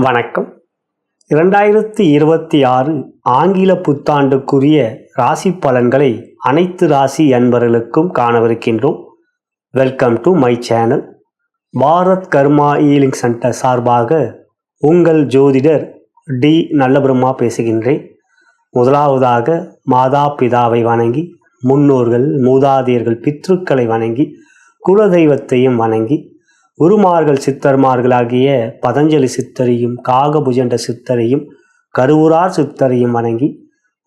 வணக்கம். 2026 ஆங்கில புத்தாண்டுக்குரிய ராசி பலன்களை அனைத்து ராசி அன்பர்களுக்கும் காணவிருக்கின்றோம். Welcome to my channel. Bharat Karma healing centre சார்பாக உங்கள் ஜோதிடர் டி நல்லபிரம்மா பேசுகின்றேன். முதலாவதாக மாதா பிதாவை வணங்கி, முன்னோர்கள் மூதாதையர்கள் பித்ருக்களை வணங்கி, குலதெய்வத்தையும் வணங்கி, குருமார்கள் சித்தர்மார்களாகிய பதஞ்சலி சித்தரையும் காகபுஜண்ட சித்தரையும் கருவூரார் சித்தரையும் வணங்கி,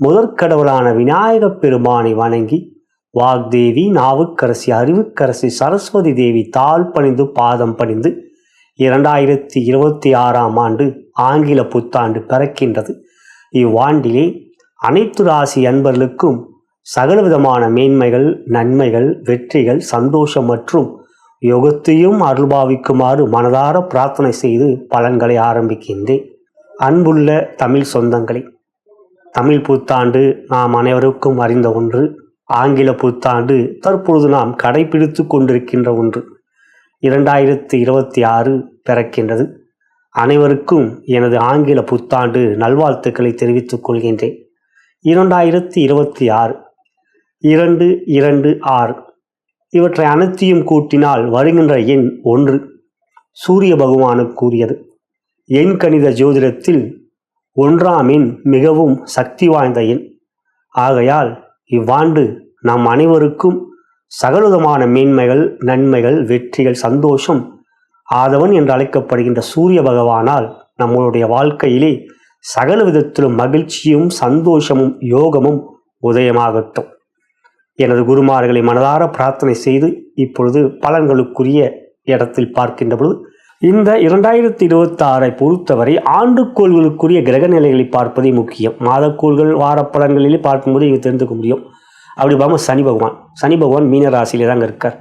முதற்கடவுளான விநாயகப் பெருமானை வணங்கி, வாக்தேவி நாவுக்கரசி அறிவுக்கரசி சரஸ்வதி தேவி தாழ் பணிந்து பாதம் பணிந்து 2026 ஆண்டு ஆங்கில புத்தாண்டு பிறக்கின்றது. இவ்வாண்டிலே அனைத்து ராசி அன்பர்களுக்கும் சகலவிதமான மேன்மைகள், நன்மைகள், வெற்றிகள், சந்தோஷம் மற்றும் யோகத்தையும் அருள்பாவிக்குமாறு மனதார பிரார்த்தனை செய்து பலன்களை ஆரம்பிக்கின்றேன். அன்புள்ள தமிழ் சொந்தங்களே, தமிழ் புத்தாண்டு நாம் அனைவருக்கும் அறிந்த ஒன்று. ஆங்கில புத்தாண்டு தற்பொழுது நாம் கடைபிடித்து கொண்டிருக்கின்ற ஒன்று. 2026 பிறக்கின்றது. அனைவருக்கும் எனது ஆங்கில புத்தாண்டு நல்வாழ்த்துக்களை தெரிவித்துக் கொள்கின்றேன். 2026 226 இவற்றை அனைத்தையும் கூட்டினால் வருகின்ற எண் 1. சூரிய பகவானுக்குரியது. எண் கணித ஜோதிடத்தில் 1ஆம் எண் மிகவும் சக்தி வாய்ந்த எண். ஆகையால் இவ்வாண்டு நம் அனைவருக்கும் சகலவிதமான மேன்மைகள், நன்மைகள், வெற்றிகள், சந்தோஷம் ஆதவன் என்று அழைக்கப்படுகின்ற சூரிய பகவானால் நம்மளுடைய வாழ்க்கையிலே சகல விதத்திலும் மகிழ்ச்சியும் சந்தோஷமும் யோகமும் உதயமாகட்டும். எனது குருமார்களை மனதார பிரார்த்தனை செய்து இப்பொழுது பலன்களுக்குரிய இடத்தில் பார்க்கின்ற பொழுது, இந்த 2026 பொறுத்தவரை ஆண்டுக்கோள்களுக்குரிய கிரக நிலைகளை பார்ப்பதே முக்கியம். மாதக்கோள்கள் வார பலன்களிலே பார்க்கும்போது இங்கே தெரிந்துக்க முடியும். அப்படி பார்க்கும்போது சனி பகவான் மீன ராசியிலே தாங்க இருக்கார்.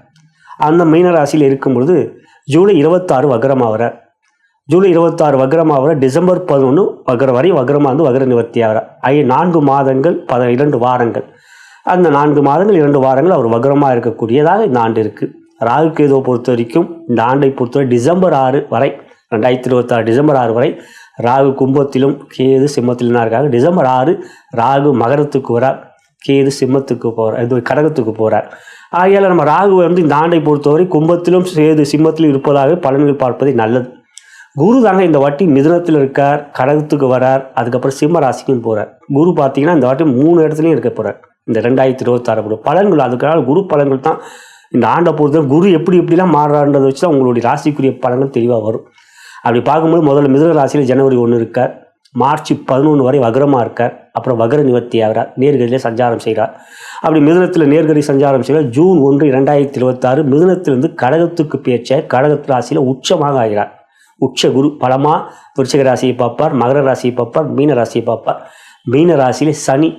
அந்த மீன ராசியில் இருக்கும் பொழுது ஜூலை 26 வக்ரமாக வரார். ஜூலை 26 வக்ரமாக வர டிசம்பர் 11 வக்ர வரை வக்ரமாக வந்து வக்ர நிவர்த்தி ஆகிறார். 4 மாதங்கள் 2 வாரங்கள். அந்த 4 மாதங்கள் 2 வாரங்கள் அவர் வக்ரமாக இருக்கக்கூடியதாக இந்த ஆண்டு இருக்குது. ராகு கேதுவை பொறுத்த வரைக்கும் இந்த ஆண்டை பொறுத்தவரை டிசம்பர் 6 வரை 2026 டிசம்பர் 6 வரை ராகு கும்பத்திலும் கேது சிம்மத்திலும் தான் இருக்காங்க. டிசம்பர் 6 ராகு மகரத்துக்கு வரார், கேது சிம்மத்துக்கு போகிறார், இது கடகத்துக்கு போகிறார். ஆகையால் நம்ம ராகுவை வந்து இந்த ஆண்டை பொறுத்தவரை கும்பத்திலும் கேது சிம்மத்திலும் இருப்பதாக பலன்கள் பார்ப்பதே நல்லது. குரு தாங்க இந்த வாட்டி மிதுனத்தில் இருக்கார், கடகத்துக்கு வரார், அதுக்கப்புறம் சிம்ம ராசிக்கும் போகிறார். குரு பார்த்தீங்கன்னா இந்த வாட்டி 3 இடத்துலையும் இருக்க போகிறார். இந்த 2026 பலன்கள், அதுக்காக குரு பலன்கள் தான் இந்த ஆண்டை பொறுத்தவரை குரு எப்படிலாம் மாறுறான்றதை வச்சு தான் உங்களுடைய ராசிக்குரிய பலன்கள் தெளிவாக வரும். அப்படி பார்க்கும்போது முதல்ல மிதுன ராசியில் ஜனவரி 1 இருக்கார், மார்ச் 11 வரை வக்ரமாக இருக்கார், அப்புறம் வக்ர நிவர்த்தி ஆகிறார், நேர்கதியிலே சஞ்சாரம் செய்கிறார். அப்படி மிதுனத்தில் நேர்கதி சஞ்சாரம் செய்கிறார். ஜூன் 1 2026 மிதுனத்திலிருந்து கடகத்துக்கு பேச்ச கடகத்து ராசியில் உச்சமாக ஆகிறார். உச்ச குரு பலமாக விருச்சிக ராசியை பார்ப்பார், மகர ராசியை பார்ப்பார், மீன ராசியை பார்ப்பார். மீன ராசியிலே சனி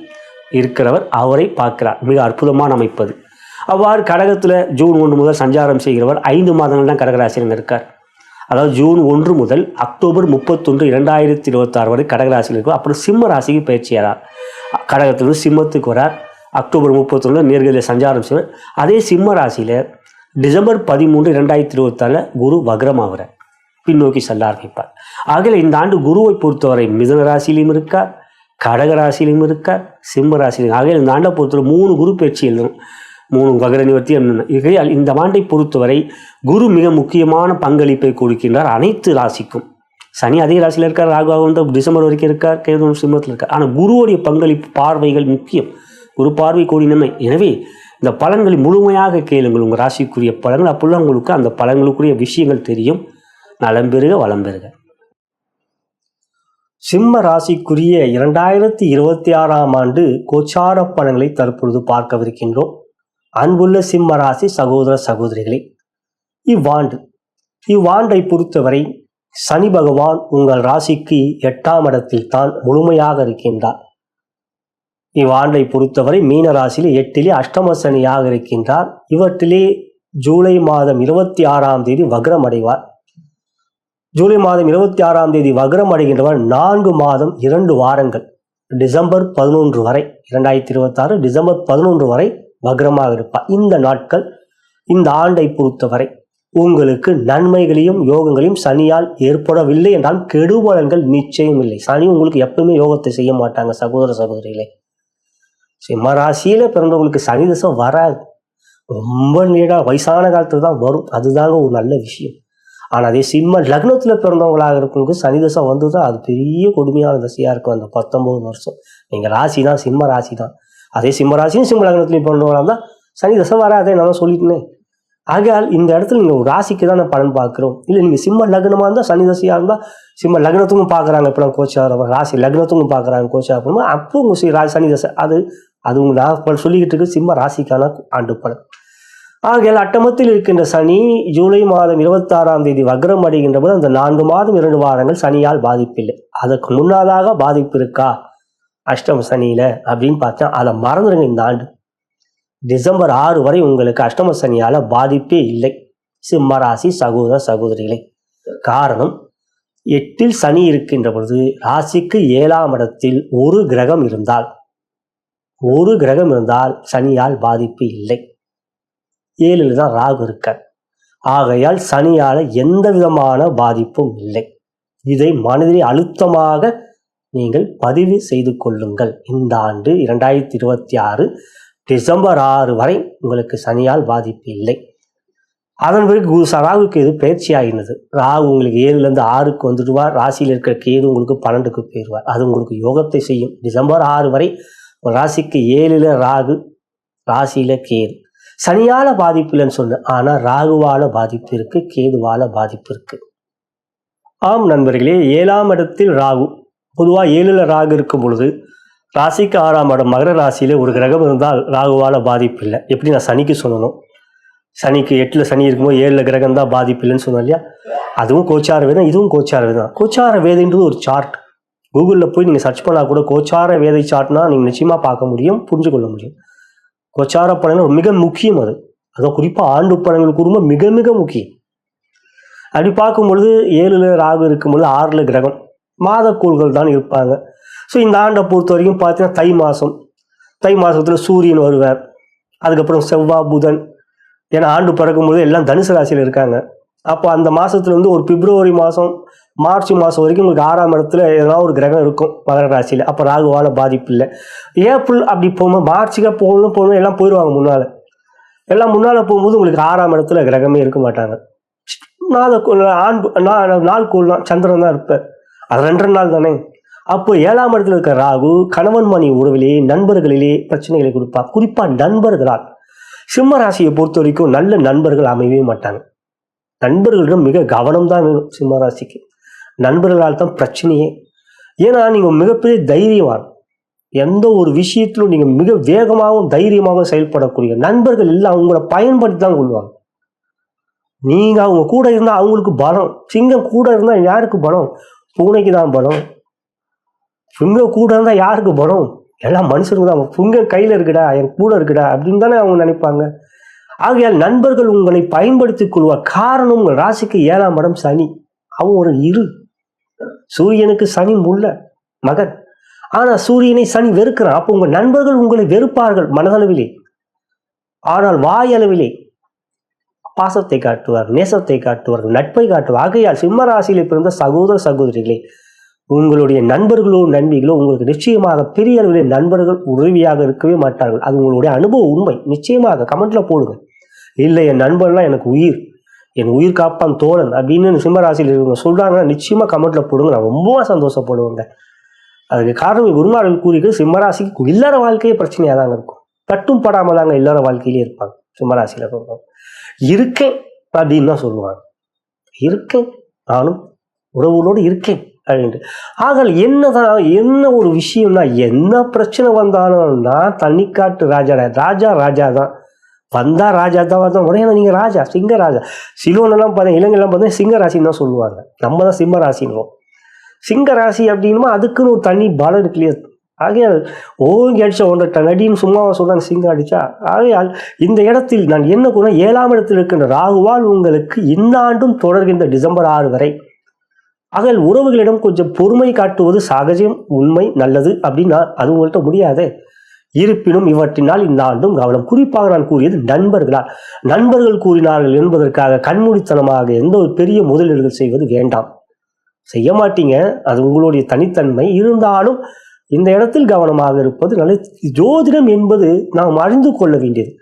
இருக்கிறவர் அவரை பார்க்கிறார். மிக அற்புதமான அமைப்பது. அவ்வாறு கடகத்தில் ஜூன் 1 முதல் சஞ்சாரம் செய்கிறவர் 5 மாதங்கள் தான் கடகராசியில் இருக்கார். அதாவது ஜூன் 1 முதல் அக்டோபர் 31 2026 வரை கடகராசியில் இருக்கும். அப்புறம் சிம்ம ராசிக்கு பயிற்சியாரார். கடகத்திலிருந்து சிம்மத்துக்கு வரார். அக்டோபர் 31 நேர்கதியில் சஞ்சாரம் செய்வார். அதே சிம்ம ராசியில் டிசம்பர் 13 2024 குரு வக்ரமாகிறார், பின்னோக்கி செல்ல ஆரம்பிப்பார். ஆகல இந்த ஆண்டு குருவை பொறுத்தவரை மிதுன ராசியிலும் இருக்கார், கடகராசியிலும் இருக்கார், சிம்ம ராசியிலும். ஆகையால் இந்த ஆண்டை பொறுத்தவரை 3 குரு பயிற்சி எழுதணும், 3 வக்ர நிவர்த்தி. ஆகையால் இந்த ஆண்டை பொறுத்தவரை குரு மிக முக்கியமான பங்களிப்பை கொடுக்கின்றார் அனைத்து ராசிக்கும். சனி அதே ராசியில் இருக்கார், ராகு வந்து டிசம்பர் வரைக்கும் இருக்கார், கேது சிம்மத்தில் இருக்கார். ஆனால் குருவுடைய பங்களிப்பு பார்வைகள் முக்கியம். குரு பார்வை கோடி நன்மை. எனவே இந்த பலன்களை முழுமையாக கேளுங்கள். உங்கள் ராசிக்குரிய பலன்கள், அப்போல்லாம் உங்களுக்கு அந்த பலன்களுக்குரிய விஷயங்கள் தெரியும். நலம் பெறுக, வளம் பெறுக. சிம்ம ராசிக்குரிய 2026 ஆண்டு கோச்சார பலன்களை தற்பொழுது பார்க்கவிருக்கின்றோம். அன்புள்ள சிம்ம ராசி சகோதர சகோதரிகளே, இவ்வாண்டை பொறுத்தவரை சனி பகவான் உங்கள் ராசிக்கு 8ஆம் இடத்தில் தான் முழுமையாக இருக்கின்றார். இவ்வாண்டை பொறுத்தவரை மீன ராசியில் 8லே அஷ்டம சனியாக இருக்கின்றார். இவற்றிலே ஜூலை மாதம் 26ஆம் தேதி வக்ரம் அடைவார். ஜூலை மாதம் 26ஆம் தேதி வக்ரம் அடைகின்றவர் 4 மாதம் 2 வாரங்கள் டிசம்பர் 11 வரை 2026 டிசம்பர் 11 வரை வக்ரமாக இருப்பார். இந்த நாட்கள் இந்த ஆண்டை பொறுத்தவரை உங்களுக்கு நன்மைகளையும் யோகங்களையும் சனியால் ஏற்படவில்லை என்றால் கெடுபலன்கள் நிச்சயம் இல்லை. சனி உங்களுக்கு எப்பவுமே யோகத்தை செய்ய மாட்டாங்க சகோதர சகோதரிகளே. சிம்ம ராசியில பிறந்தவங்களுக்கு சனி தசை வராது, ரொம்ப நீடா வயசான காலத்துல தான் வரும். அதுதாங்க ஒரு நல்ல விஷயம். ஆனால் அதே சிம்ம லக்னத்துல பிறந்தவங்களாக இருக்கவங்களுக்கு சனி தசை வந்துதான் அது பெரிய கொடுமையான தசையா இருக்கும். அந்த 19 வருஷம் நீங்க ராசி தான், சிம்ம ராசி தான். அதே சிம்ம ராசியும் சிம்ம லக்னத்துலையும் பிறந்தவங்களாக இருந்தால் சனி தசை வராதே, நான் சொல்லிட்டேன். ஆகையால் இந்த இடத்துல நீங்கள் ஒரு ராசிக்கு தான் நான் பலன் பார்க்குறோம். இல்லை நீங்கள் சிம்ம லக்னமாக இருந்தால் சனி தசையாக இருந்தால் சிம்ம லக்னத்துக்கும் பார்க்குறாங்க, இப்போலாம் கோச்சாரம் ராசி லக்னத்துக்கும் பார்க்குறாங்க கோச்சாரம் பண்ணும்போது அப்போ உங்கள் சனி தசை அது உங்கள் நான் சொல்லிக்கிட்டு இருக்கு சிம்ம ராசிக்கான ஆண்டு பலன். ஆகையால் அட்டமத்தில் இருக்கின்ற சனி ஜூலை மாதம் 26ஆம் தேதி வக்ரம் அடைகின்ற போது அந்த 4 மாதம் 2 வாரங்கள் சனியால் பாதிப்பில்லை. அதற்கு முன்னதாக பாதிப்பு இருக்கா அஷ்டம சனியில அப்படின்னு பார்த்தா அதை மறந்துடுங்க. இந்த ஆண்டு டிசம்பர் 6 வரை உங்களுக்கு அஷ்டம சனியால பாதிப்பே இல்லை சிம்ம ராசி சகோதர சகோதரிகளே. காரணம் 8ல் சனி இருக்கின்ற பொழுது ராசிக்கு 7ஆம் இடத்தில் ஒரு கிரகம் இருந்தால் சனியால் பாதிப்பு இல்லை. 7ல் தான் ராகு இருக்க. ஆகையால் சனியால எந்த விதமான பாதிப்பும் இல்லை. இதை மனதிலே அழுத்தமாக நீங்கள் பதிவு செய்து கொள்ளுங்கள். இந்த ஆண்டு 2026 டிசம்பர் 6 வரை உங்களுக்கு சனியால் பாதிப்பு இல்லை. அதன் பிறகு ராகுக்கு இது பயிற்சி ஆகினது. ராகு உங்களுக்கு 7லேருந்து 6க்கு வந்துடுவார். ராசியில் இருக்கிற கேது உங்களுக்கு 12க்கு போயிடுவார். அது உங்களுக்கு யோகத்தை செய்யும். டிசம்பர் 6 வரை ராசிக்கு 7ல் ராகு, ராசியில கேது. சனியால பாதிப்பு இல்லைன்னு சொன்னேன், ஆனா ராகுவால பாதிப்பு இருக்கு, கேதுவால பாதிப்பு இருக்கு. ஆம் நண்பர்களே, 7ஆம் இடத்தில் ராகு. பொதுவா 7ல் ராகு இருக்கும் பொழுது ராசிக்கு 6ஆம் இடம் மகர ராசியில ஒரு கிரகம் இருந்தால் ராகுவால பாதிப்பு இல்லை. எப்படி நான் சனிக்கு சொல்லணும், சனிக்கு 8ல் சனி இருக்கும்போது 7ல் கிரகம் தான் பாதிப்பு இல்லைன்னு சொன்னோம் இல்லையா. அதுவும் கோச்சார வேதம், இதுவும் கோச்சார வேதம். கோச்சார வேதைன்றது ஒரு சார்ட். கூகுளில் போய் நீங்கள் சர்ச் பண்ணால் கூட கோச்சார வேதை சார்ட்னா நீங்கள் நிச்சயமாக பார்க்க முடியும், புரிஞ்சு கொள்ள முடியும். கோச்சார பலன்கள் மிக முக்கியம். அதுவும் குறிப்பாக ஆண்டு பலன்களுக்கு ரொம்ப மிக மிக முக்கியம். அப்படி பார்க்கும்பொழுது 7ல் ராகு இருக்கும்பொழுது 6ல் கிரகம் மாதக்கோள்கள் தான் இருப்பாங்க. ஸோ இந்த ஆண்டை பொறுத்த வரைக்கும் பார்த்தீங்கன்னா தை மாதத்தில் சூரியன் வருவார். அதுக்கப்புறம் செவ்வாய், புதன். ஏன்னா ஆண்டு பிறக்கும்போது எல்லாம் தனுசு ராசியில் இருக்காங்க. அப்போ அந்த மாதத்துல வந்து ஒரு பிப்ரவரி மாதம், மார்ச் மாதம் வரைக்கும் உங்களுக்கு 6ஆம் இடத்துல எதனா ஒரு கிரகம் இருக்கும் மகர ராசியில். அப்போ ராகுவால பாதிப்பு இல்லை. ஏப்ரல் அப்படி போகும்போது மார்ச்சுக்காக போகணும் எல்லாம் போயிடுவாங்க முன்னால். எல்லாம் முன்னால் போகும்போது உங்களுக்கு 6ஆம் இடத்துல கிரகமே இருக்க மாட்டாங்க. நாள் சந்திரன் தான் இருப்பார். அது 2 நாள் தானே. அப்போ 7ஆம் இடத்துல இருக்க ராகு கணவன் மணி உறவிலே, நண்பர்களிலே பிரச்சனைகளை கொடுப்பா. குறிப்பாக நண்பர்களால் சிம்ம ராசியை பொறுத்த வரைக்கும் நல்ல நண்பர்கள் அமையவே மாட்டாங்க. நண்பர்களிடம் மிக கவனம் தான் வேணும் சிம்ம ராசிக்கு. நண்பர்களால் தான் பிரச்சனையே. ஏன்னா நீங்கள் மிகப்பெரிய தைரியவான். எந்த ஒரு விஷயத்திலும் நீங்கள் மிக வேகமாகவும் தைரியமாகவும் செயல்படக்கூடிய நண்பர்கள் எல்லாம் அவங்கள பயன்படுத்தி தான் கொள்வாங்க. நீங்கள் அவங்க கூட இருந்தால் அவங்களுக்கு பலம். சிங்கம் கூட இருந்தால் யாருக்கு பலம்? பூனைக்கு தான் பலம். சிங்கம் கூட இருந்தால் யாருக்கு பலம்? எல்லாம் மனுஷருக்கு தான். சிங்கம் கையில் இருக்குடா, என் கூட இருக்குடா அப்படின்னு தானே அவங்க நினைப்பாங்க. ஆகையால் நண்பர்கள் உங்களை பயன்படுத்திக் கொள்வார். காரணம் உங்கள் ராசிக்கு 7ஆம் இடம் சனி. அவன் ஒரு சூரியனுக்கு சனி முள்ள மகன். ஆனா சூரியனை சனி வெறுக்கிறான். அப்போ உங்கள் நண்பர்கள் உங்களை வெறுப்பார்கள் மனதளவிலே. ஆனால் வாயளவிலே பாசத்தை காட்டுவார், நேசத்தை காட்டுவார், நட்பை காட்டுவார். ஆகையால் சிம்ம ராசியிலே பிறந்த சகோதர சகோதரிகளே, உங்களுடைய நண்பர்களோ நண்பிகளோ உங்களுக்கு நிச்சயமாக பெரிய அளவிலே நண்பர்கள் உதவியாக இருக்கவே மாட்டார்கள். அது உங்களுடைய அனுபவ உண்மை. நிச்சயமாக கமெண்ட்ல போடுங்க. இல்லை என் நண்பர்லாம் எனக்கு உயிர், என் உயிர் காப்பான் தோழன் அப்படின்னு சிம்மராசியில் இருக்கவங்க சொல்றாங்கன்னா நிச்சயமா கமெண்ட்ல போடுங்க. நான் ரொம்ப சந்தோஷப்படுவேங்க. அதுக்கு காரணம் குருநாதர்கள் கூறிக்கு சிம்மராசிக்கு இல்லற வாழ்க்கையே பிரச்சனையாக தாங்க இருக்கும். கட்டும் படாமல் தாங்க இல்லற வாழ்க்கையிலே இருப்பாங்க சிம்மராசியில் இருக்கவங்க. இருக்கேன் அப்படின்னு தான் சொல்லுவாங்க. இருக்கேன், நானும் உறவுகளோடு இருக்கேன் அப்படின்ட்டு. ஆகல் என்ன ஒரு விஷயம்னா, என்ன பிரச்சனை வந்தாலும் நான் தண்ணிக்காட்டு ராஜா தான் வந்தா ராஜா தான் வந்தா உடனே நீங்க ராஜா, சிங்க ராஜா. சிலோனெல்லாம் பார்த்தா இலங்கைலாம் பார்த்தா சிங்க ராசின்னு தான் சொல்லுவாங்க. நம்ம தான் சிம்ம ராசின்னு. சிங்க ராசி அப்படின்னுமா அதுக்குன்னு ஒரு தனி பலம் இருக்கு இல்லையா. ஆகையால் ஓங்கி அடிச்சா 1.5 டன் அடின்னு சும்மாவா சொல்றாங்க சிங்கம் அடிச்சா. ஆகையால் இந்த இடத்தில் நான் என்ன கூட 7ஆம் இடத்தில் இருக்கின்ற ராகுவால் உங்களுக்கு இந்த ஆண்டும் தொடர்கின்ற டிசம்பர் 6 வரை. ஆகையால் உறவுகளிடம் கொஞ்சம் பொறுமை காட்டுவது சகஜம், உண்மை, நல்லது அப்படின்னா அது உங்கள்கிட்ட முடியாது. இருப்பினும் இவற்றினால் இந்த ஆண்டும் கவனம். குறிப்பாக நான் கூறியது நண்பர்கள் கூறினார்கள் என்பதற்காக கண்மூடித்தனமாக எந்த ஒரு பெரிய முதலீடுகள் செய்வது வேண்டாம். செய்ய மாட்டீங்க, அது உங்களுடைய தனித்தன்மை. இருந்தாலும் இந்த இடத்தில் கவனமாக இருப்பது நல்லது. ஜோதிடம் என்பது நாம் அறிந்து கொள்ள வேண்டியது.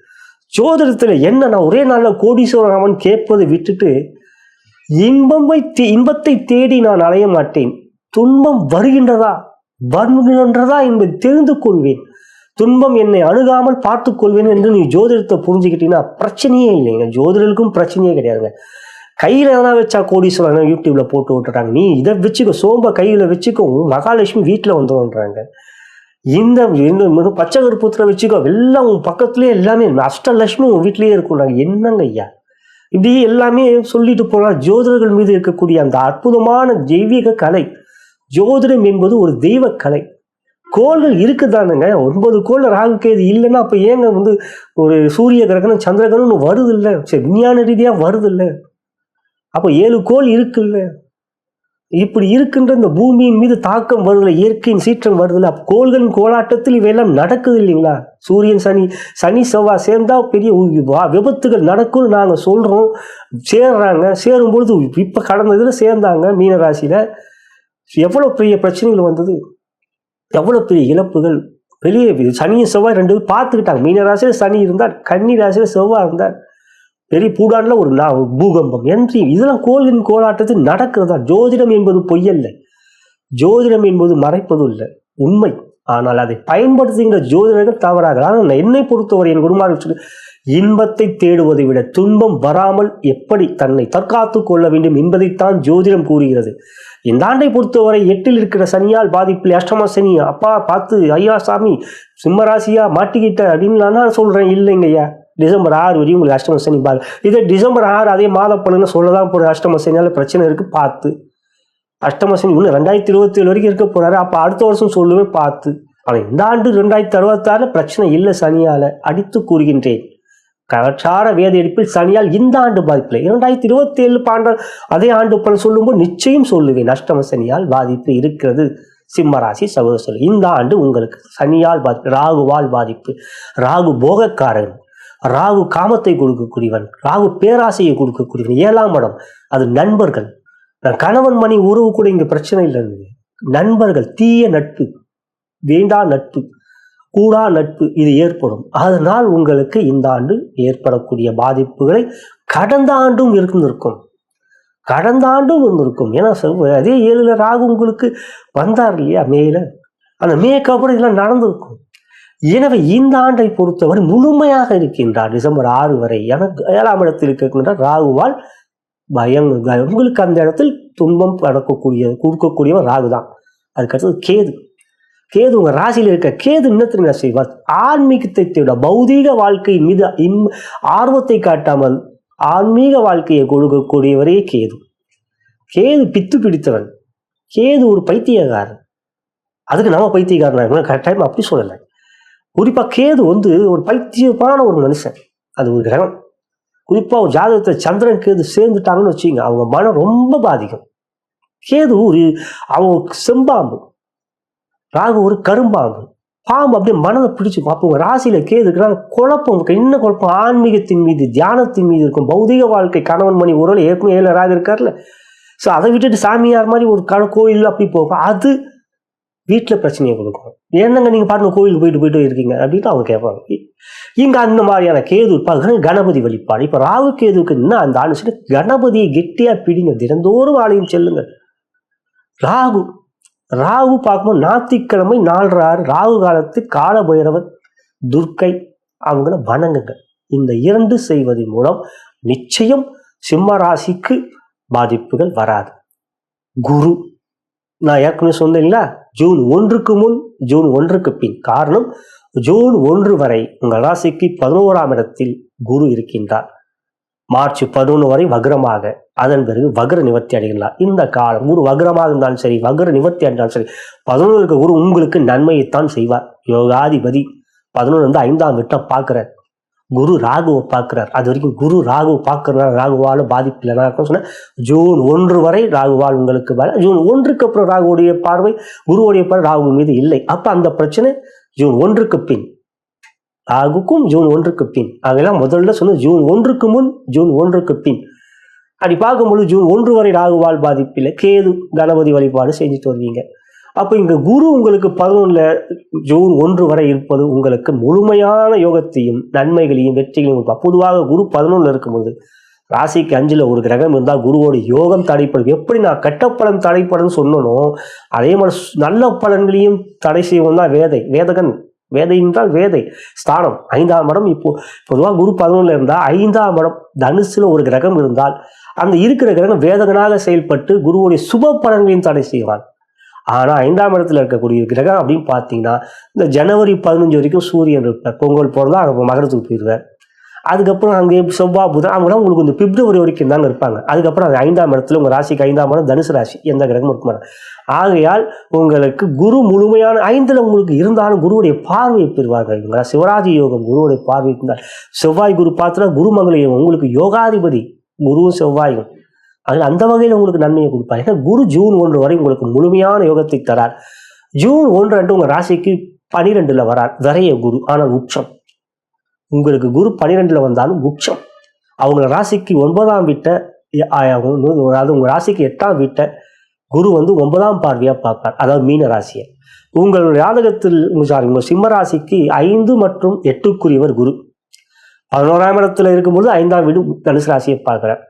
ஜோதிடத்துல என்ன, நான் ஒரே நாள்ல கோடீஸ்வரன் அவன் கேட்பதை விட்டுட்டு இன்பத்தை தேடி நான் அலைய மாட்டேன். துன்பம் வருகின்றதா என்பதை தெரிந்து கொள்வேன். துன்பம் என்னை அணுகாமல் பார்த்துக் கொள்வேன் என்று நீ ஜோதிடத்தை புரிஞ்சுக்கிட்டீங்கன்னா பிரச்சனையே இல்லைங்க. ஜோதிடருக்கும் பிரச்சனையே கிடையாதுங்க. கையில எதனா வச்சா கோடீஸ்வரன் யூடியூப்ல போட்டு விட்டுறாங்க. நீ இதை வச்சுக்கோ, சோம்ப கையில வச்சுக்கோ, மகாலட்சுமி வீட்டுல வந்துடும்ன்றாங்க. இந்த பச்சை கருப்பத்துல வச்சுக்கோ, எல்லாம் உன் பக்கத்துலயே எல்லாமே அஷ்டலட்சுமி உன் வீட்லயே இருக்கும்ன்றாங்க. என்னங்க ஐயா இப்படி எல்லாமே சொல்லிட்டு போனா ஜோதிடர்கள் மீது இருக்கக்கூடிய அந்த அற்புதமான தெய்வீக கலை. ஜோதிடம் என்பது ஒரு தெய்வ கலை. கோள்கள் இருக்குதானுங்க. 9 கோள் ராகு கேது இல்லைன்னா அப்ப ஏங்க ஒரு சூரிய கிரகணம் சந்திர கிரகணம் வருது இல்லை, சரி விஞ்ஞான ரீதியா வருது இல்லை, அப்ப 7 கோள் இருக்குல்ல. இப்படி இருக்கின்ற இந்த பூமியின் மீது தாக்கம் வருதுல, இயற்கையின் சீற்றம் வருதுல, கோள்களின் கோலாட்டத்தில் இவையெல்லாம் நடக்குது இல்லைங்களா? சூரியன் சனி செவ்வாய் சேர்ந்தா பெரிய விபத்துகள் நடக்கும்னு நாங்க சொல்றோம். சேர்றாங்க, சேரும் பொழுது இப்ப கடந்த இதுல சேர்ந்தாங்க மீனராசியில, எவ்வளவு பெரிய பிரச்சனைகள் வந்தது, எவ்வளவு பெரிய இழப்புகள். வெளியே சனியும் செவ்வாய் 2 பார்த்துக்கிட்டாங்க. மீனராசியில சனி இருந்தார், கன்னி ராசியில செவ்வாய் இருந்தார். பெரிய பூடான்ல ஒரு பூகம்பம் என்று இதெல்லாம் கோள்களின் கோலாட்டத்தில் நடக்கிறதா? ஜோதிடம் என்பது பொய்யல்ல, ஜோதிடம் என்பது மறைப்பது இல்லை, உண்மை. ஆனால் அதை பயன்படுத்துகின்ற ஜோதிடர்கள் தவறாக. ஆனால் என்னை பொறுத்தவரை என் குருமார் இன்பத்தை தேடுவதை விட துன்பம் வராமல் எப்படி தன்னை தற்காத்து கொள்ள வேண்டும் என்பதைத்தான் ஜோதிடம் கூறுகிறது. இந்த ஆண்டை பொறுத்தவரை 8ல் இருக்கிற சனியால் பாதிப்பில் அஷ்டம சனி அப்பா பார்த்து ஐயா சாமி சிம்மராசியா மாட்டிக்கிட்ட அப்படின்னு நான் சொல்றேன். இல்லைங்கய்யா, டிசம்பர் 6 வரையும் உங்களுக்கு அஷ்டம சனி பாரு. இதே டிசம்பர் 6 அதே மாத பலன்னு சொல்லதான் போற. அஷ்டம சனியால பிரச்சனை இருக்கு பார்த்து. அஷ்டம சனி இன்னும் 2027 வரைக்கும் இருக்க போறாரு. அப்ப அடுத்த வருஷம் சொல்லுவேன் பார்த்து. ஆனா இந்த ஆண்டு 2066 பிரச்சனை இல்லை சனியால, அடித்து கூறுகின்றேன். கலாச்சார வேத எடுப்பில் சனியால் இந்த ஆண்டு பாதிப்பில்லை. 2027 பாண்ட அதே ஆண்டு பலன் சொல்லும்போது நிச்சயம் சொல்லுவேன் அஷ்டம சனியால் பாதிப்பு இருக்கிறது. சிம்மராசி சகோதரர், இந்த ஆண்டு உங்களுக்கு சனியால் பாதிப்பு, ராகுவால் பாதிப்பு. ராகு போகக்காரன், ராகு காமத்தை கொடுக்கக்கூடியவன், ராகு பேராசையை கொடுக்கக்கூடியவன். 7ஆம் இடம் அது நண்பர்கள். கணவன் மணி உறவு கூட இங்க பிரச்சனை இல்லைங்க. நண்பர்கள், தீய நட்பு, வேண்டா நட்பு, கூடா நட்பு இது ஏற்படும். அதனால் உங்களுக்கு இந்த ஆண்டு ஏற்படக்கூடிய பாதிப்புகளை கடந்த ஆண்டும் இருந்திருக்கும், கடந்த ஆண்டும் இருந்திருக்கும். ஏன்னா அதே 7ல் ராகு உங்களுக்கு வந்தார் இல்லையா மேல, அந்த மேற்கு அப்புறம் இதெல்லாம் நடந்திருக்கும். எனவே இந்த ஆண்டை பொறுத்தவரை முழுமையாக இருக்கின்றார் டிசம்பர் 6 வரை. எனக்கு 7ஆம் இடத்தில் இருக்கின்ற ராகுவால் உங்களுக்கு அந்த இடத்தில் துன்பம் கொடுக்கக்கூடியவர் ராகு தான். அதுக்கடுத்தது கேது. கேது உங்க ராசியில் இருக்க கேது என்ன செய்வார்? ஆன்மீகத்தை தேட, பௌதீக வாழ்க்கையின் மீது ஆர்வத்தை காட்டாமல் ஆன்மீக வாழ்க்கையை கொடுக்கக்கூடியவரே கேது. கேது பித்து பிடித்தவன். கேது ஒரு பைத்தியக்காரன். அதுக்கு நம்ம பைத்தியக்காரன் கரெக்டாக அப்படி சொல்லலை. குறிப்பா கேது ஒரு பைத்தியமான ஒரு மனுஷன். அது ஒரு கிரகம். குறிப்பா ஒரு ஜாதகத்தை சந்திரன் கேது சேர்ந்துட்டாங்கன்னு வச்சுங்க, அவங்க மனம் ரொம்ப பாதிக்கும். கேது அவங்க செம்பாம்பு, ராகு ஒரு கரும்பாம்பு. பாம்பு அப்படியே மனதை பிடிச்சிக்கும். அப்போ உங்க ராசியில கேது இருக்கிறாங்க, குழப்பம். என்ன குழப்பம்? ஆன்மீகத்தின் மீது, தியானத்தின் மீது இருக்கும். பௌதிக வாழ்க்கை, கணவன் மணி உறவு ஏற்கனவே 7 ராகு இருக்காருல்ல. ஸோ அதை விட்டுட்டு சாமியார் மாதிரி ஒரு கோயில் அப்படி போகும், அது வீட்டில் பிரச்சனையை கொடுக்கும். என்னங்க நீங்க பாருங்க கோயிலுக்கு போயிட்டு இருக்கீங்க அப்படின்னு அவங்க கேட்பாங்க. இங்க அந்த மாதிரியான கேது கணபதி வழிபாடு. இப்ப ராகு கேதுக்கு என்ன அந்த ஆலோசனை, கணபதியை கெட்டியா பிடிங்க, தினந்தோறும் ஆலயம் செல்லுங்க. ராகு பார்க்கும்போது ஞாயிற்றுக்கிழமை 4:06 ராகு காலத்து கால பைரவர், துர்க்கை அவங்கள வணங்குங்க. இந்த 2 செய்வதன் மூலம் நிச்சயம் சிம்ம ராசிக்கு பாதிப்புகள் வராது. குரு நான் ஏற்கனவே சொன்னீங்களா, ஜூன் 1க்கு முன், ஜூன் 1க்கு பின். காரணம், ஜூன் 1 வரை உங்கள் ராசிக்கு 11ஆம் இடத்தில் குரு இருக்கின்றார். மார்ச் 11 வரை வக்ரமாக, அதன் பிறகு வக்ர நிவர்த்தி அடைகிறார். இந்த காலம் குரு வக்ரமாக இருந்தாலும் சரி, வக்ர நிவர்த்தி அடைந்தாலும் சரி, 11 குரு உங்களுக்கு நன்மையைத்தான் செய்வார். யோகாதிபதி 11 5ஆம் வீட்டை பார்க்கிறார். குரு ராகுவை பார்க்கிறார். அது வரைக்கும் குரு ராகுவை பார்க்கறதுனால ராகுவால பாதிப்பு இல்லைனா சொன்ன ஜூன் 1 வரை ராகுவால் உங்களுக்கு ஜூன் 1க்கு அப்புறம் ராகுடைய பார்வை, குருவுடைய பார்வை ராகு மீது இல்லை. அப்ப அந்த பிரச்சனை ஜூன் 1க்கு பின் ராகுக்கும் ஜூன் 1க்கு பின். அதெல்லாம் முதல்ல சொன்ன ஜூன் 1க்கு முன், ஜூன் 1க்கு பின். அப்படி பார்க்கும்போது ஜூன் 1 வரை ராகுவால் பாதிப்பில்லை. கேது கணபதி வழிபாடு செஞ்சுட்டு வருவீங்க. அப்போ இங்க குரு உங்களுக்கு 11ல ஜூன் 1 வரை இருப்பது உங்களுக்கு முழுமையான யோகத்தையும் நன்மைகளையும் வெற்றிகளையும் கொடுப்பார். பொதுவாக குரு 11ல இருக்கும்போது ராசிக்கு 5ல ஒரு கிரகம் இருந்தால் குருவோட யோகம் தடைப்படும். எப்படி நான் கெட்ட பலன் தடைப்படும் சொன்னனோ அதே மாதிரி நல்ல பலன்களையும் தடை செய்வோம் தான் வேதகன். வேதை என்றால் வேதை ஸ்தானம் 5ஆம் இடம். இப்போ பொதுவாக குரு 11ல இருந்தால் 5ஆம் இடம் தனுசுல ஒரு கிரகம் இருந்தால் அந்த இருக்கிற கிரகம் வேதகனாக செயல்பட்டு குருவுடைய சுப பலன்களையும் தடை செய்வான். ஆனா 5ஆம் இடத்துல இருக்கக்கூடிய கிரகம் அப்படின்னு பார்த்தீங்கன்னா இந்த ஜனவரி 15 வரைக்கும் சூரியன் இருப்பார். பொங்கல் போறதா அங்கே மகரத்துக்கு போயிடுவார். அதுக்கப்புறம் அங்கே செவ்வாய் புதன் அவங்களாம் உங்களுக்கு இந்த பிப்ரவரி வரைக்கும் தாங்க இருப்பாங்க. அதுக்கப்புறம் அது 5ஆம் இடத்துல உங்க ராசிக்கு 5ஆம் இடம் தனுசு ராசி, எந்த கிரகமும் இருக்க மாட்டாங்க. ஆகையால் உங்களுக்கு குரு முழுமையான 5ல உங்களுக்கு இருந்தாலும் குருவுடைய பார்வையை பெறுவார்கள். இவங்க சிவராஜ் யோகம் குருவுடைய பார்வை இருந்தால் செவ்வாய் குரு பார்த்தா குருமங்கள யோகம் உங்களுக்கு யோகாதிபதி குருவும் செவ்வாயும். அதில் அந்த வகையில் உங்களுக்கு நன்மையை கொடுப்பார். ஏன்னா குரு ஜூன் 1 வரை உங்களுக்கு முழுமையான யோகத்தை தரார். ஜூன் 1 உங்க ராசிக்கு 12ல வரார் விரைய குரு, ஆனால் உச்சம். உங்களுக்கு குரு 12ல வந்தாலும் உச்சம். அவங்க ராசிக்கு 9ஆம் வீட்டை, அதாவது உங்க ராசிக்கு 8ஆம் வீட்டை குரு வந்து 9ஆம் பார்வையா பார்ப்பார். அதாவது மீன ராசியை. உங்களுடைய ஜாதகத்தில் உங்க சிம்ம ராசிக்கு 5 மற்றும் 8க்குரியவர் குரு. 11ஆம் இடத்துல இருக்கும்போது 5ஆம் வீடு தனுசு ராசியை பார்க்கிறார்.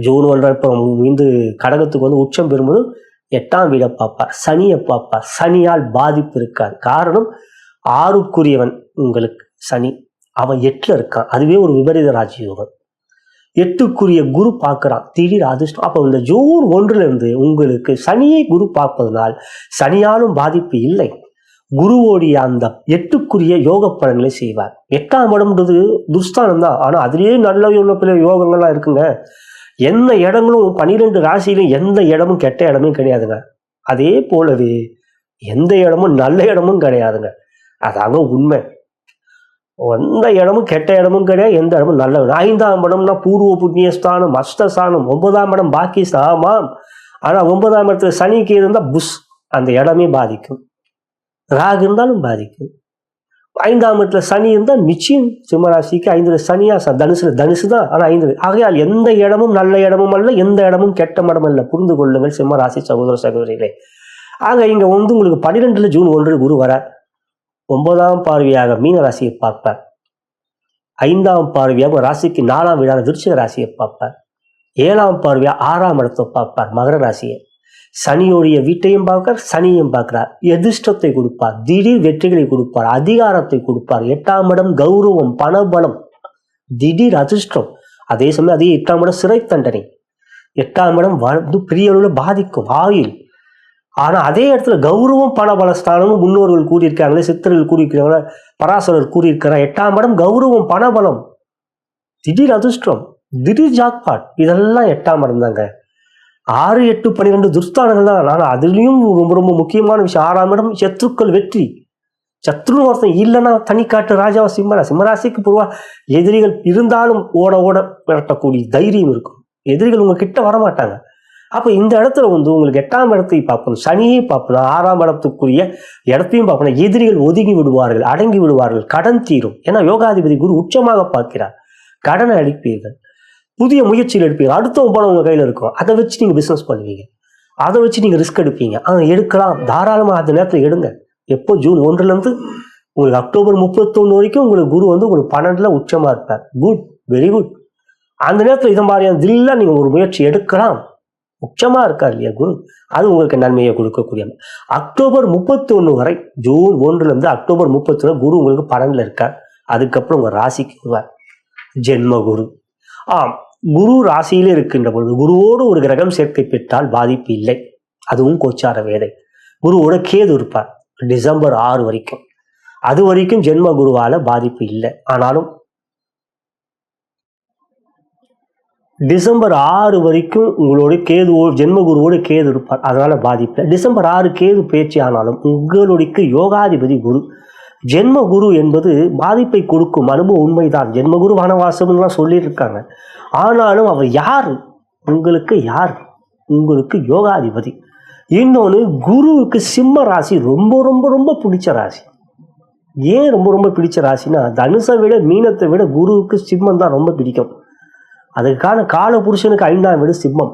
ஜூன் 1 இப்போ மீண்டு கடகத்துக்கு வந்து உச்சம் பெறும்போது 8ஆம் வீடை பார்ப்பார், சனியை பார்ப்பார். சனியால் பாதிப்பு இருக்காது. காரணம் 6க்குரியவன் உங்களுக்கு சனி, அவன் 8ல இருக்கான். அதுவே ஒரு விபரீத ராஜயோகம். 8க்குரிய குரு பார்க்கிறான், திடீர் அதிர்ஷ்டம். அப்போ இந்த ஜூன் 1ல இருந்து உங்களுக்கு சனியை குரு பார்ப்பதனால் சனியாலும் பாதிப்பு இல்லை. குருவோடைய அந்த 8க்குரிய யோக பலன்களை செய்வார். 8ஆம் இடம்ன்றது துஸ்தானம் தான், ஆனா அதுலேயே நல்ல யோகங்கள்லாம் இருக்குங்க. எந்த இடங்களும் 12 ராசியிலும் எந்த இடமும் கெட்ட இடமே கிடையாதுங்க. அதே போலவே எந்த இடமும் நல்ல இடமும் கிடையாதுங்க. அதாங்க உண்மை. எந்த இடமும் கெட்ட இடமும் கிடையாது, எந்த இடமும் நல்ல இடம். 5ஆம் இடம்னா பூர்வ புண்ணியஸ்தானம், அஷ்டஸ்தானம். 9ஆம் இடம் பாக்கி ஆமாம். ஆனா 9ஆம் இடத்துல சனிக்கு இருந்தால் புஷ், அந்த இடமே பாதிக்கும். ராகு இருந்தாலும் பாதிக்கும். 5ஆம் இடத்துல சனி இருந்தால் நிச்சயம் சிம்மராசிக்கு 5ல சனியா தனுசு தான், ஆனா 5. ஆகையால் எந்த இடமும் நல்ல இடமும் அல்ல, எந்த இடமும் கெட்ட இடம் அல்ல. புரிந்து கொள்ளுங்கள் சிம்மராசி சகோதர சகோதரிகளே. ஆக இங்க வந்து உங்களுக்கு 12ல ஜூன் 1 குரு வர 9ஆம் பார்வையாக மீன ராசியை பார்ப்பார். 5ஆம் பார்வையாக ராசிக்கு 4ஆம் வீடான விருச்சிக ராசியை பார்ப்பார். 7ஆம் பார்வையா 6ஆம் இடத்தை பார்ப்பார், மகர ராசியை. சனியோடைய வீட்டையும் பார்க்கிறார், சனியையும் பார்க்கிறார். எதிர்ஷ்டத்தை கொடுப்பார், திடீர் வெற்றிகளை கொடுப்பார், அதிகாரத்தை கொடுப்பார். 8ஆம் இடம் கௌரவம், பணபலம், திடீர் அதிர்ஷ்டம். அதே சமயம் அதே 8ஆம் இடம் சிறை தண்டனை. 8ஆம் இடம் பெரிய அளவில் பாதிக்கும், ஆயுள். ஆனா அதே இடத்துல கௌரவம் பணபலஸ்தானமும் முன்னோர்கள் கூறியிருக்காங்களே, சித்தர்கள் கூறியிருக்கிறாங்க, பராசரர் கூறியிருக்கிறார். 8ஆம் இடம் கௌரவம், பணபலம், திடீர் அதிர்ஷ்டம், திடீர் ஜாக்பாட். இதெல்லாம் 8ஆம் இடம் தாங்க. 6, 8, 12 துர்ஸ்தானங்கள் தான். ஆனால் அதுலேயும் ரொம்ப ரொம்ப முக்கியமான விஷயம் 6ஆம் இடம் சத்ருக்கள் வெற்றி. சத்ருன்னு ஒருத்தன் இல்லைன்னா தனிக்காட்டு ராஜாவா சிம்மராசிக்கு பொதுவாக எதிரிகள் இருந்தாலும் ஓட விரட்டக்கூடிய தைரியம் இருக்கும். எதிரிகள் உங்க கிட்ட வரமாட்டாங்க. அப்போ இந்த இடத்துல வந்து உங்களுக்கு 8ஆம் இடத்தை பார்க்கணும், சனியை பார்க்கணும், 6ஆம் இடத்துக்குரிய இடத்தையும் பார்க்கணும். எதிரிகள் ஒதுங்கி விடுவார்கள், அடங்கி விடுவார்கள், கடன் தீரும். ஏன்னா யோகாதிபதி குரு உச்சமாக பார்க்கிறார். கடனை அளிப்பீர்கள், புதிய முயற்சிகள் எடுப்பீங்க. அடுத்தவங்க பணம் உங்க கையில இருக்கும், அதை வச்சு நீங்க பிசினஸ் பண்ணுவீங்க, அதை வச்சு நீங்க ரிஸ்க் எடுப்பீங்க. எடுக்கலாம், தாராளமாக அந்த நேரத்தில் எடுங்க. எப்போ ஜூன் 1ல இருந்து உங்களுக்கு அக்டோபர் 31 வரைக்கும் உங்களுக்கு குரு வந்து உங்களுக்கு 12ல உச்சமா இருப்பார். Good, very good. அந்த நேரத்தில் இது மாதிரியான தில்லா நீங்க ஒரு முயற்சி எடுக்கலாம். உச்சமா இருக்கார் இல்லையா குரு, அது உங்களுக்கு நன்மையை கொடுக்கக்கூடிய. அக்டோபர் 31 வரை, ஜூன் 1ல இருந்து அக்டோபர் 31 குரு உங்களுக்கு 12ல இருக்கார். அதுக்கப்புறம் உங்க ராசிக்கு வருவார் ஜென்ம குரு. குரு ராசியிலே இருக்கின்ற பொழுது குருவோடு ஒரு கிரகம் சேர்க்கை பெற்றால் பாதிப்பு இல்லை. அதுவும் கோச்சார வேதை. குருவோட கேது இருப்பார் டிசம்பர் 6 வரைக்கும். அது வரைக்கும் ஜென்ம குருவால பாதிப்பு இல்லை. ஆனாலும் டிசம்பர் 6 வரைக்கும் உங்களோட கேது, ஜென்ம குருவோடு கேது இருப்பார், அதனால பாதிப்பு. டிசம்பர் 6 கேது பேச்சு ஆனாலும் உங்களுடைய யோகாதிபதி குரு. ஜென்ம குரு என்பது பாதிப்பை கொடுக்கும், அனுபவம் உண்மைதான். ஜென்ம குரு வனவாசம்லாம் சொல்லியிருக்காங்க. ஆனாலும் அவர் யார் உங்களுக்கு? யார் உங்களுக்கு? யோகாதிபதி. இன்னொன்று, குருவுக்கு சிம்ம ராசி ரொம்ப ரொம்ப ரொம்ப பிடிச்ச ராசி. ஏன் ரொம்ப ரொம்ப பிடிச்ச ராசினா, தனுசை விட மீனத்தை விட குருவுக்கு சிம்மம் தான் ரொம்ப பிடிக்கும். அதுக்கான காலபுருஷனுக்கு 5ஆம் வீடு சிம்மம்,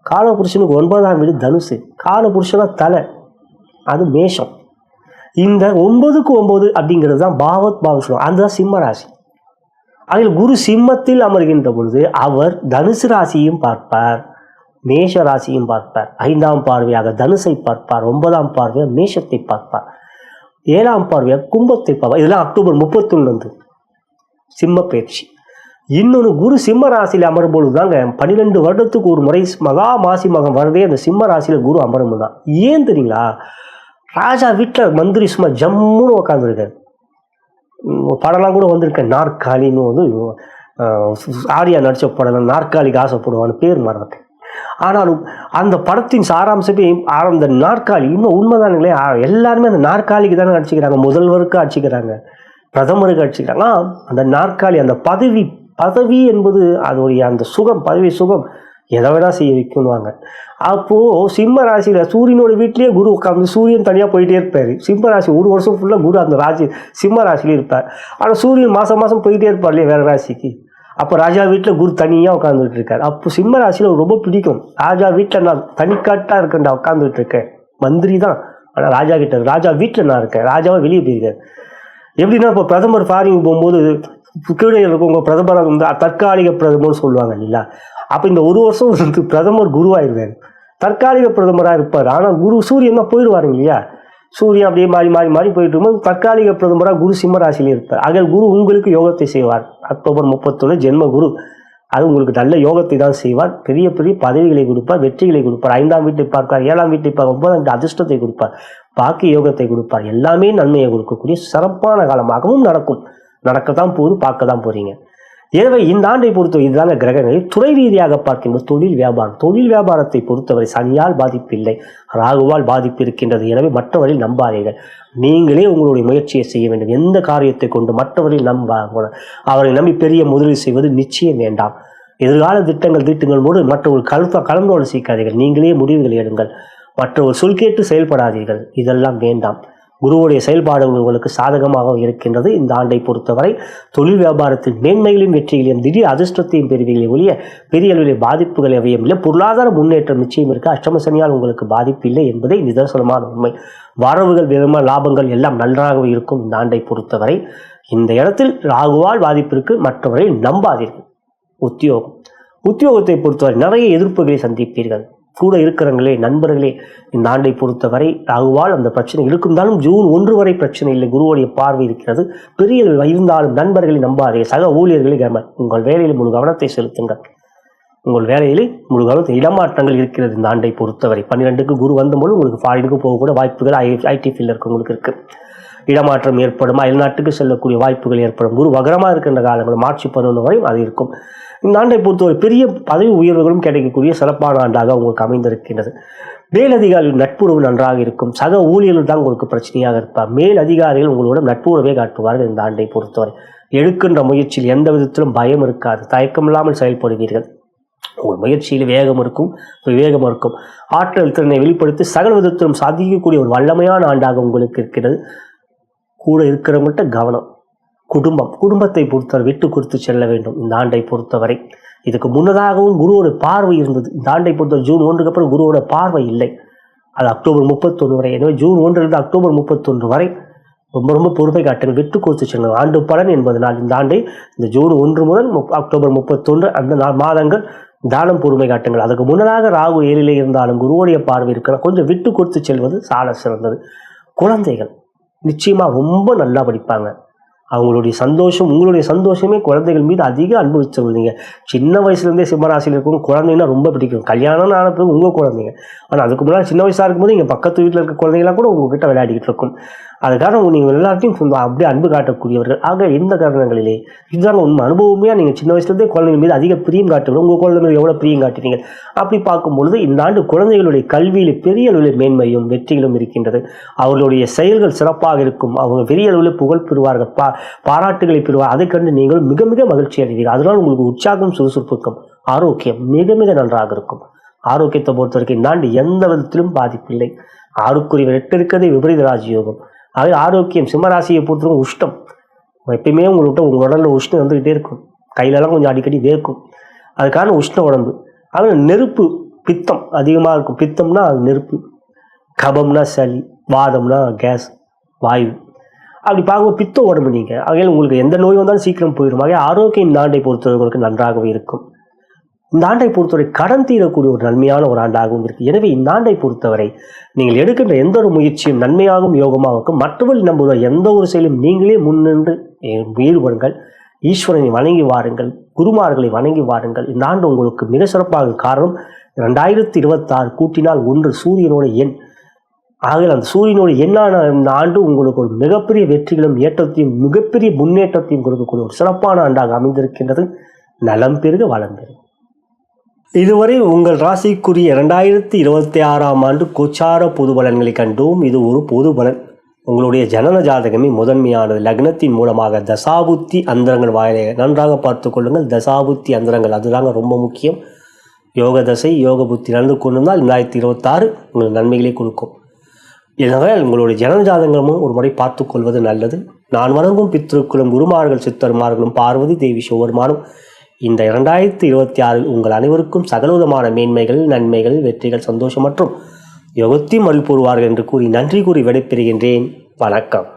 காலபுருஷனுக்கு 9ஆம் வீடு தனுசு, காலபுருஷனா தலை அது மேஷம். இந்த 9க்கு 9 அப்படிங்கிறது தான் பாவத் பாவம் சொல்லுவாங்க. அதுதான் சிம்ம ராசி. அதில் குரு சிம்மத்தில் அமர்கின்ற பொழுது அவர் தனுசு ராசியும் பார்ப்பார், மேஷ ராசியும் பார்ப்பார். 5ஆம் பார்வையாக தனுசை பார்ப்பார், 9ஆம் பார்வையாக மேஷத்தை பார்ப்பார், 7ஆம் பார்வையாக கும்பத்தை பார்ப்பார். இதெல்லாம் அக்டோபர் 31 சிம்ம பயிற்சி. இன்னொன்று, குரு சிம்ம ராசியில் அமரும் பொழுது தாங்க 12 வருடத்துக்கு ஒரு முறை மகா மாசி மகம் வருதே அந்த சிம்ம ராசியில் குரு அமரும் தான். ஏன் தெரியுங்களா? ராஜா வீட்டில் மந்திரி சும்மா ஜம்முன்னு உட்காந்துருக்காரு. படம்லாம் கூட வந்திருக்கேன், நாற்காலின்னு வந்து ஆரியா நடித்த படம், நாற்காலிக்கு ஆசைப்படுவான்னு பேர் மறந்துட்டேன். ஆனாலும் அந்த படத்தின் சாராம்சமே அந்த நாற்காலி இன்னும் உண்மைதானுங்களே. எல்லாருமே அந்த நாற்காலிக்கு தானே அடிச்சுக்கிறாங்க, முதல்வருக்கு அடிச்சுக்கிறாங்க, பிரதமருக்கு அடிச்சுக்கிறாங்க. அந்த நாற்காலி, அந்த பதவி என்பது அதோடைய அந்த சுகம், பதவி சுகம் எதை வேணா செய்ய வைக்கணுவாங்க. அப்போது சிம்ம ராசியில் சூரியனோட வீட்லேயே குரு உட்காந்து, சூரியன் தனியாக போயிட்டே இருப்பார். சிம்ம ராசி ஒரு வருஷம் ஃபுல்லாக குரு அந்த ராசி சிம்ம ராசிலேயே இருப்பார். ஆனால் சூரியன் மாதம் மாதம் போயிட்டே இருப்பார் இல்லையா வேறு ராசிக்கு. அப்போ ராஜா வீட்டில் குரு தனியாக உட்காந்துட்டு இருக்கார். அப்போ சிம்ம ராசியில் ரொம்ப பிடிக்கும். ராஜா வீட்டில் நான் தனிக்காட்டாக இருக்கேன்டா உட்காந்துட்டு இருக்கேன், மந்திரி தான் ஆனால் ராஜா கிட்ட, ராஜா வீட்டில் நான் இருக்கேன், ராஜாவை வெளியே போயிருக்கேன். எப்படின்னா இப்போ பிரதமர் ஃபாரின் போகும்போது கீழே இருக்கவங்க பிரதமர் வந்து தற்காலிக பிரதமர்னு சொல்லுவாங்க இல்லைங்களா. அப்போ இந்த ஒரு வருஷம் வந்து பிரதமர் குருவாயிருவார், தற்காலிக பிரதமராக இருப்பார். ஆனால் குரு சூரியன் தான் போயிடுவாருங்க இல்லையா. சூரியன் அப்படியே மாறி மாறி மாறி போயிட்டு இருக்கும்போது தற்காலிக பிரதமராக குரு சிம்ம ராசியிலே இருப்பார். ஆக குரு உங்களுக்கு யோகத்தை செய்வார். அக்டோபர் 31 ஜென்ம குரு, அது உங்களுக்கு நல்ல யோகத்தை தான் செய்வார். பெரிய பெரிய பதவிகளை கொடுப்பார், வெற்றிகளை கொடுப்பார். 5ஆம் வீட்டை பார்ப்பார், 7ஆம் வீட்டை பார்ப்பார், 9ஆம் வீட்டு அதிர்ஷ்டத்தை கொடுப்பார், பாக்கி யோகத்தை கொடுப்பார். எல்லாமே நன்மையை கொடுக்கக்கூடிய சிறப்பான காலமாகவும் நடக்கத்தான் போகுது, பார்க்க தான் போறீங்க. எனவே இந்த ஆண்டை பொறுத்தவரை இதுதாங்க கிரகங்களை துறை ரீதியாக பார்க்கின்ற தொழில் வியாபாரத்தை பொறுத்தவரை சனியால் பாதிப்பு இல்லை, ராகுவால் பாதிப்பு இருக்கின்றது. எனவே மற்றவரில் நம்பாதீர்கள், நீங்களே உங்களுடைய முயற்சியை செய்ய வேண்டும். எந்த காரியத்தை கொண்டு மற்றவரில் அவரை நம்பி பெரிய முதலீடு செய்வது நிச்சயம் வேண்டாம். எதிர்கால திட்டங்கள் போது மற்றவர்கள் கலந்து ஆலோசிக்காதீர்கள், நீங்களே முடிவுகள் எடுங்கள். மற்றவர் சொல் கேட்டு செயல்படாதீர்கள், இதெல்லாம் வேண்டாம். குருவுடைய செயல்பாடுகள் உங்களுக்கு சாதகமாக இருக்கின்றது. இந்த ஆண்டை பொறுத்தவரை தொழில் வியாபாரத்தில் மேன்மைகளையும் வெற்றிகளையும் திடீர் அதிர்ஷ்டத்தையும் பெறுவீர்களே ஒழிய பெரிய அளவில் பாதிப்புகள் எவையும் இல்லை. பொருளாதார முன்னேற்றம் நிச்சயம் இருக்கு. அஷ்டம சனியால் உங்களுக்கு பாதிப்பு இல்லை என்பதை நிதர்சனமான உண்மை. வரவுகள் விதமான லாபங்கள் எல்லாம் நன்றாகவே இருக்கும். இந்த ஆண்டை பொறுத்தவரை இந்த இடத்தில் ராகுவால் பாதிப்பிற்கு மற்றவரை நம்பாதீர்கள். உத்தியோகத்தை பொறுத்தவரை நிறைய எதிர்ப்புகளை சந்திப்பீர்கள். கூட இருக்கிறவங்களே நண்பர்களே, இந்த ஆண்டை பொறுத்தவரை ராகுவால் அந்த பிரச்சனை இருந்தாலும் ஜூன் 1 வரை பிரச்சனை இல்லை. குருவுடைய பார்வை இருக்கிறது. பெரிய இருந்தாலும் நண்பர்களை நம்பாதீர்கள், சக ஊழியர்களை உங்கள் வேலையில் முழு கவனத்தை செலுத்துங்கள். உங்கள் வேலையில் முழு கவனத்தை இடமாற்றங்கள் இருக்கிறது இந்த ஆண்டை பொறுத்தவரை. 12க்கு குரு வந்தபோது உங்களுக்கு ஃபாரினுக்கு போகக்கூட வாய்ப்புகள் ஐடி ஃபீல்டில் இருக்கவங்களுக்கு இருக்கு. இடமாற்றம் ஏற்படும், அயல்நாட்டுக்கு செல்லக்கூடிய வாய்ப்புகள் ஏற்படும். குரு வகரமாக இருக்கின்ற காலங்கள் மார்ச் 11 வரை அது இருக்கும். இந்த ஆண்டை பொறுத்தவரை பெரிய பதவி உயர்வுகளும் கிடைக்கக்கூடிய சிறப்பான ஆண்டாக உங்களுக்கு அமைந்திருக்கின்றது. மேலதிகாரிகள் நட்புறவு நன்றாக இருக்கும். சக ஊழியர்கள் தான் உங்களுக்கு பிரச்சனையாக இருப்பார். மேல் அதிகாரிகள் உங்களோட நட்புறவே காட்டுவார்கள். இந்த ஆண்டை பொறுத்தவரை எடுக்கின்ற முயற்சியில் எந்த விதத்திலும் பயம் இருக்காது, தயக்கமில்லாமல் செயல்படுவீர்கள். உங்கள் முயற்சியில் வேகம் இருக்கும். ஆற்றல் திறனை வெளிப்படுத்தி சகல விதத்திலும் சாதிக்கக்கூடிய ஒரு வல்லமையான ஆண்டாக உங்களுக்கு இருக்கிறது. கூட இருக்கிறவங்கள்ட்ட கவனம். குடும்பத்தை பொறுத்தவரை விட்டு கொடுத்து செல்ல வேண்டும் இந்த ஆண்டை பொறுத்தவரை. இதுக்கு முன்னதாகவும் குருவோட பார்வை இருந்தது. இந்த ஆண்டை பொறுத்தவரை ஜூன் 1க்கு அப்புறம் குருவோட பார்வை இல்லை. அது அக்டோபர் 31 வரை. எனவே ஜூன் 1 அக்டோபர் 31 வரை ரொம்ப பொறுப்பை காட்டுங்கள், விட்டு கொடுத்து செல்லுங்கள். ஆண்டு பலன் என்பதனால் இந்த ஆண்டை இந்த ஜூன் 1 முதல் அக்டோபர் 31 அந்த மாதங்கள் தானம் பொறுமை காட்டுங்கள். அதுக்கு முன்னதாக ராகு 7 இருந்தாலும் குருவோடைய பார்வை இருக்கிற கொஞ்சம் விட்டு கொடுத்து செல்வது சால சிறந்தது. குழந்தைகள் நிச்சயமாக ரொம்ப நல்லா படிப்பாங்க. அவங்களுடைய சந்தோஷம், உங்களுடைய சந்தோஷமே குழந்தைகள் மீது அதிக அன்பு வச்சுருந்தீங்க. சின்ன வயசுலேருந்தே சிம்மராசியில் இருக்கவங்க குழந்தைங்கன்னா ரொம்ப பிடிக்கும். கல்யாணம் ஆன பிறகு உங்கள் குழந்தைங்க. ஆனால் அதுக்கு முன்னாடி சின்ன வயசாக இருக்கும்போது இங்கே பக்கத்து வீட்டில் இருக்க குழந்தைங்களாம் கூட உங்ககிட்ட விளையாடிக்கிட்டு இருக்கும். அதுக்காக நீங்கள் எல்லாத்தையும் அப்படியே அன்பு காட்டக்கூடியவர்கள். ஆக இந்த காரணங்களிலே இதுதான் உண்மை. அனுபவமே நீங்கள் சின்ன வயசுலேருந்தே குழந்தைகள் மீது அதிக பிரியம் காட்டுவீங்க. உங்கள் குழந்தைகள் எவ்வளோ பிரியம் காட்டுறீங்க. அப்படி பார்க்கும்பொழுது இந்த ஆண்டு குழந்தைகளுடைய கல்வியில் பெரிய அளவில் மேன்மையும் வெற்றிகளும் இருக்கின்றது. அவர்களுடைய செயல்கள் சிறப்பாக இருக்கும். அவங்க பெரிய அளவில் புகழ் பெறுவார்கள், பாராட்டுகளை பெறுவார். அதை கண்டு நீங்கள் மிக மிக மகிழ்ச்சி அடைவீர்கள். அதனால் உங்களுக்கு உற்சாகம், சுறுசுறுப்புக்கும் ஆரோக்கியம் மிக மிக நன்றாக இருக்கும். ஆரோக்கியத்தை பொறுத்த வரைக்கும் இந்த ஆண்டு எந்த விதத்திலும் பாதிப்பில்லை. 6க்குரிய 8 இருக்கிறதே விபரீத ராஜயோகம். அது ஆரோக்கியம். சிம்மராசியை பொறுத்தவரைக்கும் உஷ்டம். எப்பயுமே உங்கள்கிட்ட உங்கள் உடலில் உஷ்ணம் வந்துக்கிட்டே இருக்கும். கையிலலாம் கொஞ்சம் அடிக்கடி வேர்க்கும். அதுக்கான உஷ்ண உடம்பு. அது நெருப்பு, பித்தம் அதிகமாக இருக்கும். பித்தம்னா அது நெருப்பு, கபம்னா சளி, வாதம்னா கேஸ், வாயு. அப்படி பார்க்கும்போது பித்த உடம்பு நீங்கள். ஆகையால் உங்களுக்கு எந்த நோய் வந்தாலும் சீக்கிரம் போயிடும். ஆகையால் ஆரோக்கியம் இந்த ஆண்டை பொறுத்தவர்களுக்கு நன்றாகவே இருக்கும். இந்த ஆண்டை பொறுத்தவரை கடன் தீரக்கூடிய ஒரு நன்மையான ஒரு ஆண்டாகவும் இருக்குது. எனவே இந்த ஆண்டை பொறுத்தவரை நீங்கள் எடுக்கின்ற எந்த ஒரு முயற்சியும் நன்மையாகவும் யோகமாகவும் இருக்கும். மற்றவர்கள் நம்புகிற எந்த ஒரு செயலும் நீங்களே முன்னின்று ஈடுபடுங்கள். ஈஸ்வரனை வணங்கி வாருங்கள், குருமார்களை வணங்கி வாருங்கள். இந்த ஆண்டு உங்களுக்கு மிக சிறப்பாக. காரணம் 2026 கூட்டினால் 1 சூரியனோட எண். ஆக அந்த சூரியனோட எண்ணான இந்த ஆண்டு உங்களுக்கு ஒரு மிகப்பெரிய வெற்றிகளும் ஏற்றத்தையும் மிகப்பெரிய முன்னேற்றத்தையும் கொடுக்கக்கூடிய ஒரு சிறப்பான ஆண்டாக அமைந்திருக்கின்றது. நலம் பெருக வளம் பெறும். இதுவரை உங்கள் ராசிக்குரிய 2026ஆம் ஆண்டு கோச்சார பொது பலன்களை கண்டோம். இது ஒரு பொது பலன். உங்களுடைய ஜனன ஜாதகமே முதன்மையானது. லக்னத்தின் மூலமாக தசாபுத்தி அந்தரங்கள் வாயிலாக நன்றாக பார்த்து கொள்ளுங்கள். தசாபுத்தி அந்தரங்கள் அதுதாங்க ரொம்ப முக்கியம். யோக தசை யோக புத்தி நடந்து கொண்டிருந்தால் 2026 உங்களுக்கு நன்மைகளை கொடுக்கும். எனவே உங்களுடைய ஜனன ஜாதகமும் ஒரு முறை பார்த்து கொள்வது நல்லது. நான் வணங்கும் பித்ருக்களும் குருமார்கள் சித்தர்மார்களும் பார்வதி தேவி சிவபெருமானும் இந்த 2026 உங்கள் அனைவருக்கும் சகலவிதமான மேன்மைகள், நன்மைகள், வெற்றிகள், சந்தோஷம் மற்றும் யோகத்தையும் அருள் கூறுவார்கள் என்று கூறி நன்றி கூறி விடைபெறுகின்றேன். வணக்கம்.